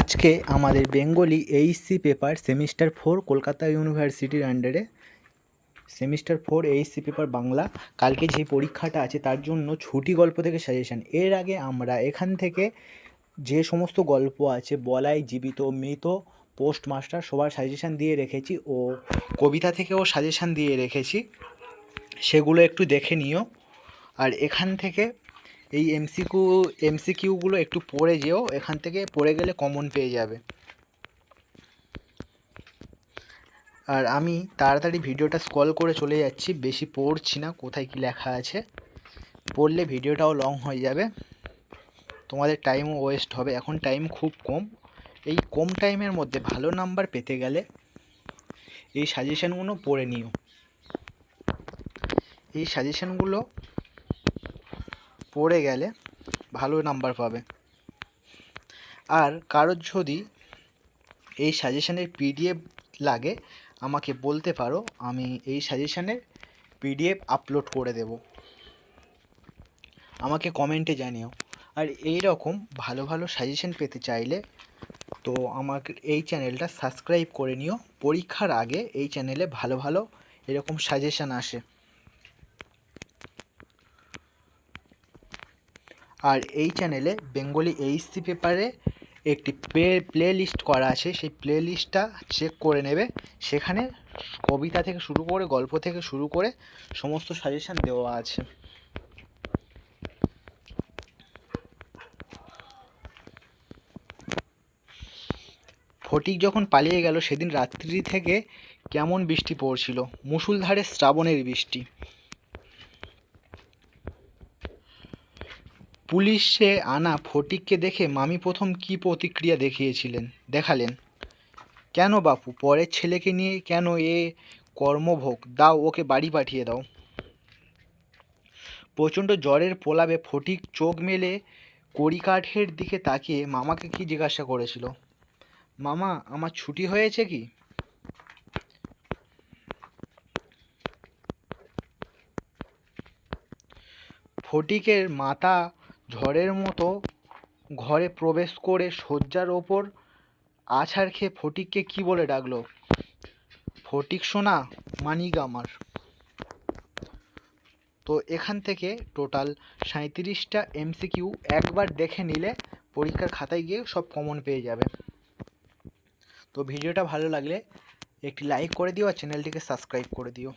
আজকে আমাদের Bengali HSC paper semester 4 Kolkata ইউনিভার্সিটির আন্ডারে সেমিস্টার 4 এইচএসসি পেপার বাংলা কালকে যে পরীক্ষাটা আছে তার জন্য ছুটি গল্প থেকে সাজেশন। এর আগে আমরা এখান থেকে যে সমস্ত গল্প আছে বলাই, জীবিত, মৃত, পোস্টমাস্টার সবার সাজেশান দিয়ে রেখেছি ও কবিতা থেকেও সাজেশান দিয়ে রেখেছি, সেগুলো একটু দেখে নিও। আর এখান থেকে এই এমসিকিউগুলো একটু পড়ে যেও, এখান থেকে পড়ে গেলে কমন পেয়ে যাবে। আর আমি তাড়াতাড়ি ভিডিওটা স্ক্রল করে চলে যাচ্ছি, বেশি পড়ছি না কোথায় কি লেখা আছে, পড়লে ভিডিওটাও লং হয়ে যাবে, তোমাদের টাইমও ওয়েস্ট হবে। এখন টাইম খুব কম, এই কম টাইমের মধ্যে ভালো নাম্বার পেতে গেলে এই সাজেশানগুলো পড়ে নিও। এই সাজেশানগুলো পড়ে গেলে ভালো নাম্বার পাবে। আর কারোর যদি এই সাজেশানের পিডিএফ লাগে আমাকে বলতে পারো, আমি এই সাজেশানের পিডিএফ আপলোড করে দেব, আমাকে কমেন্টে জানিও। আর এই রকম ভালো ভালো সাজেশান পেতে চাইলে তো আমাকে এই চ্যানেলটা সাবস্ক্রাইব করে নিও, পরীক্ষার আগে এই চ্যানেলে ভালো ভালো এরকম সাজেশান আসে। আর এই চ্যানেলে বেঙ্গলি এইচএসসি পেপারে একটি প্লে লিস্ট করা আছে, সেই প্লে লিস্টটা চেক করে নেবে, সেখানে কবিতা থেকে শুরু করে গল্প থেকে শুরু করে সমস্ত সাজেশান দেওয়া আছে। ফটিক যখন পালিয়ে গেল সেদিন রাত্রি থেকে কেমন বৃষ্টি পড়ছিল, মুষলধারে শ্রাবণের বৃষ্টি। পুলিশে আনা ফটিককে দেখে মামি প্রথম কী প্রতিক্রিয়া দেখালেন? কেন বাপু, পরের ছেলেকে নিয়ে কেন এ কর্মভোগ, দাও ওকে বাড়ি পাঠিয়ে দাও। প্রচণ্ড জ্বরের প্রলাপে ফটিক চোখ মেলে কড়িকাঠের দিকে তাকিয়ে মামাকে কি জিজ্ঞাসা করেছিল, মামা আমার ছুটি হয়েছে কি? ফটিকের মাথা ঝড়ের মতো ঘরে প্রবেশ করে শয্যার ওপর আছাড় খেয়ে ফটিককে কি বলে ডাকলো, ফটিক সোনা, মানিক আমার। তো এখান থেকে টোটাল 37টা এমসিকিউ একবার দেখে নিলে পরীক্ষার খাতায় গিয়ে সব কমন পেয়ে যাবে। তো ভিডিওটা ভালো লাগলে একটি লাইক করে দিও আর চ্যানেলটিকে সাবস্ক্রাইব করে দিও।